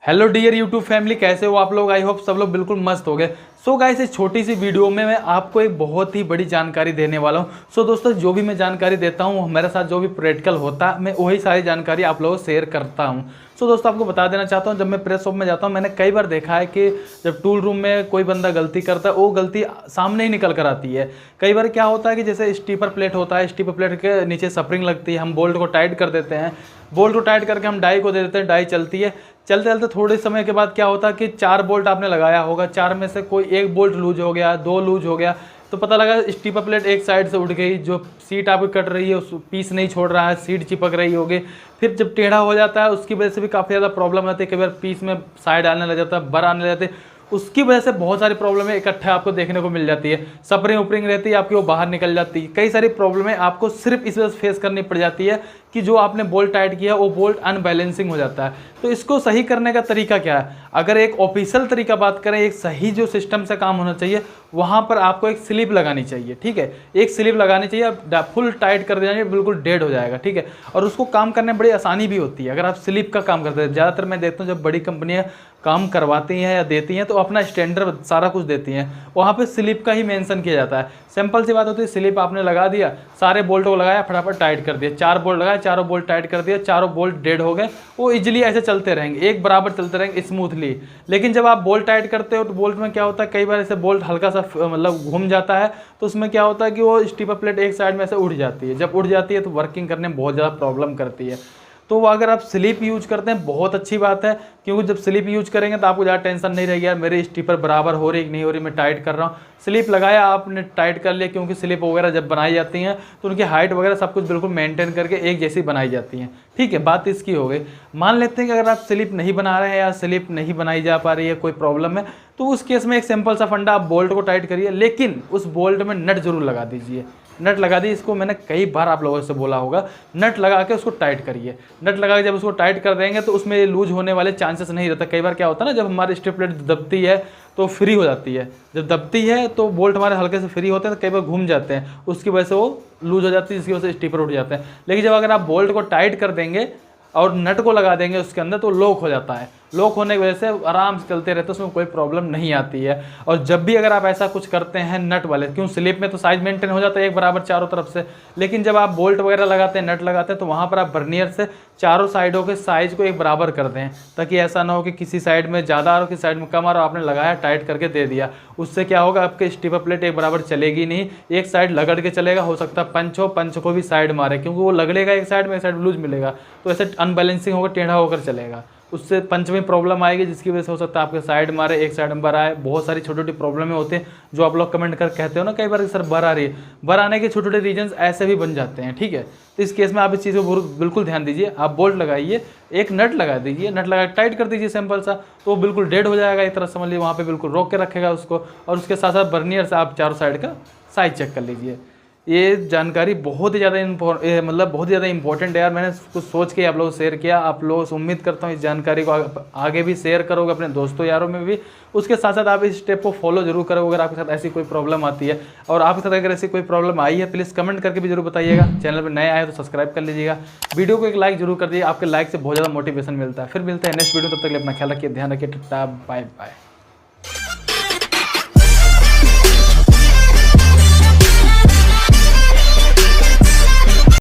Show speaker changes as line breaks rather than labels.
Hello dear YouTube family, कैसे हो आप लोग। आई होप सब लोग बिल्कुल मस्त हो गए। सो गाइस, इस छोटी सी वीडियो में मैं आपको एक बहुत ही बड़ी जानकारी देने वाला हूँ। सो दोस्तों, जो भी मैं जानकारी देता हूँ, मेरे साथ जो भी प्रैक्टिकल होता है, मैं वही सारी जानकारी आप लोगों को शेयर करता हूँ। सो दोस्तों, आपको बता देना चाहता हूँ, जब मैं प्रेस शॉप में जाता हूँ, मैंने कई बार देखा है कि जब टूल रूम में कोई बंदा गलती करता है, वो गलती सामने ही निकल कर आती है। कई बार क्या होता है कि जैसे स्टीपर प्लेट होता है, स्टीपर प्लेट के नीचे सपरिंग लगती है, हम बोल्ट को टाइट कर देते हैं, बोल्ट को टाइट करके हम डाई को दे देते हैं, डाई चलती है। चलते चलते थोड़े समय के बाद क्या होता है कि 4 बोल्ट आपने लगाया होगा, 4 में से कोई एक बोल्ट लूज हो गया, 2 लूज हो गया, तो पता लगा स्टीपर प्लेट एक साइड से उठ गई, जो सीट आपकी कट रही है उस पीस नहीं छोड़ रहा है, सीट चिपक रही होगी। फिर जब टेढ़ा हो जाता है, उसकी वजह से भी काफ़ी ज़्यादा प्रॉब्लम आती है। कई बार पीस में साइड आने लग जाता है, बर आने लग जाते हैं, उसकी वजह से बहुत सारी प्रॉब्लमें इकट्ठे आपको देखने को मिल जाती है। सपरिंग उपरिंग रहती है आपकी, वो बाहर निकल जाती है। कई सारी प्रॉब्लमें आपको सिर्फ इस वजह से फेस करनी पड़ जाती है कि जो आपने बोल्ट टाइट किया वो बोल्ट अनबैलेंसिंग हो जाता है। तो इसको सही करने का तरीका क्या है? अगर एक ऑफिशियल तरीका बात करें, एक सही जो सिस्टम से काम होना चाहिए, वहाँ पर आपको एक स्लिप लगानी चाहिए। ठीक है, एक स्लिप लगानी चाहिए, फुल टाइट कर देना चाहिए, बिल्कुल डेड हो जाएगा। ठीक है, और उसको काम करने में बड़ी आसानी भी होती है अगर आप स्लिप का काम करते हैं। ज़्यादातर मैं देखता हूँ जब बड़ी कंपनियाँ काम करवाती हैं या देती हैं तो अपना स्टैंडर्ड सारा कुछ देती हैं, वहाँ पे स्लिप का ही मेंशन किया जाता है। सिंपल सी बात होती है, स्लिप आपने लगा दिया, सारे बोल्ट को लगाया, फटाफट टाइट कर दिया, 4 बोल्ट लगाए, चारों बोल्ट टाइट कर दिया, चारों बोल्ट डेड हो गए। वो इजीली ऐसे चलते रहेंगे, एक बराबर चलते रहेंगे स्मूथली। लेकिन जब आप बोल्ट टाइट करते हो तो बोल्ट में क्या होता है, कई बार ऐसे बोल्ट हल्का सा मतलब घूम जाता है, तो उसमें क्या होता है कि वो स्टीपर प्लेट एक साइड में से उठ जाती है। जब उठ जाती है तो वर्किंग करने में बहुत ज़्यादा प्रॉब्लम करती है। तो अगर आप स्लिप यूज करते हैं, बहुत अच्छी बात है, क्योंकि जब स्लिप यूज करेंगे तो आपको ज़्यादा टेंशन नहीं रहेगी, यार मेरी स्टीपर बराबर हो रही कि नहीं हो रही, मैं टाइट कर रहा हूँ। स्लिप लगाया, आपने टाइट कर लिया, क्योंकि स्लिप वगैरह जब बनाई जाती हैं तो उनकी हाइट वगैरह सब कुछ बिल्कुल मेंटेन करके एक जैसी बनाई जाती हैं। ठीक है, बात इसकी हो गई। मान लेते हैं कि अगर आप स्लिप नहीं बना रहे हैं या स्लिप नहीं बनाई जा पा रही है, कोई प्रॉब्लम है, तो उस केस में एक सिंपल सा फंडा, आप बोल्ट को टाइट करिए, लेकिन उस बोल्ट में नट जरूर लगा दीजिए। नट लगा दी, इसको मैंने कई बार आप लोगों से बोला होगा, नट लगा के उसको टाइट करिए। नट लगा के जब उसको टाइट कर देंगे तो उसमें लूज होने वाले चांसेस नहीं रहता। कई बार क्या होता है ना, जब हमारी स्ट्रिप प्लेट दबती है तो फ्री हो जाती है, जब दबती है तो बोल्ट हमारे हल्के से फ्री होते हैं, तो कई बार घूम जाते हैं, उसकी वजह से वो लूज हो जाती है, जिसकी वजह से स्टीपर उठ जाते हैं। लेकिन जब अगर आप बोल्ट को टाइट कर देंगे और नट को लगा देंगे उसके अंदर, तो लॉक हो जाता है। लॉक होने की वजह से आराम से चलते रहते हैं, उसमें कोई प्रॉब्लम नहीं आती है। और जब भी अगर आप ऐसा कुछ करते हैं नट वाले, क्यों स्लिप में तो साइज मेंटेन हो जाता है एक बराबर चारों तरफ से, लेकिन जब आप बोल्ट वगैरह लगाते हैं, नट लगाते हैं, तो वहाँ पर आप बर्नियर से चारों साइडों के साइज को एक बराबर कर दें, ताकि ऐसा ना हो कि किसी साइड में ज़्यादा और किसी साइड में कम, और आपने लगाया टाइट करके दे दिया। उससे क्या होगा, आपके स्टीपर प्लेट एक बराबर चलेगी नहीं, एक साइड लगड़ के चलेगा। हो सकता है पंच हो, पंच को भी साइड मारे, क्योंकि वो लगड़ेगा एक साइड में, एक साइड लूज मिलेगा, तो ऐसे अनबैलेंसिंग होकर टेढ़ा होकर चलेगा, उससे पंच में प्रॉब्लम आएगी, जिसकी वजह से हो सकता है आपके साइड मारे, एक साइड में बर आए। बहुत सारी छोटी छोटी प्रॉब्लमें होती हैं जो आप लोग कमेंट कर कहते हो ना कई बार, सर बर आ रही है। बर आने के छोटे छोटे रीजंस ऐसे भी बन जाते हैं। ठीक है, तो इस केस में आप इस चीज़ को बिल्कुल ध्यान दीजिए। आप बोल्ट लगाइए, एक नट लगा दीजिए, नट लगा टाइट कर दीजिए सिंपल सा, तो वो बिल्कुल डेड हो जाएगा। एक तरह समझ लीजिए, वहाँ पर बिल्कुल रोक के रखेगा उसको, और उसके साथ साथ बर्नियर से आप चारों साइड का साइज चेक कर लीजिए। ये जानकारी बहुत ही ज़्यादा बहुत ही ज़्यादा इंपॉर्टेंट है यार। मैंने कुछ सोच के आप लोगों को शेयर किया, आप लोगों से उम्मीद करता हूँ इस जानकारी को आगे भी शेयर करोगे अपने दोस्तों यारों में भी। उसके साथ साथ आप इस स्टेप को फॉलो जरूर करोगे अगर आपके साथ ऐसी कोई प्रॉब्लम आती है। और आपके साथ अगर ऐसी कोई प्रॉब्लम आई है, प्लीज़ कमेंट करके भी जरूर बताइएगा। चैनल पर नए आए तो सब्सक्राइब कर लीजिएगा, वीडियो को एक लाइक जरूर कर दीजिए, आपके लाइक से बहुत ज़्यादा मोटिवेशन मिलता है। फिर मिलते हैं नेक्स्ट वीडियो, तब तक के लिए अपना ख्याल रखिए, ध्यान रखिए, टाटा बाय बाय।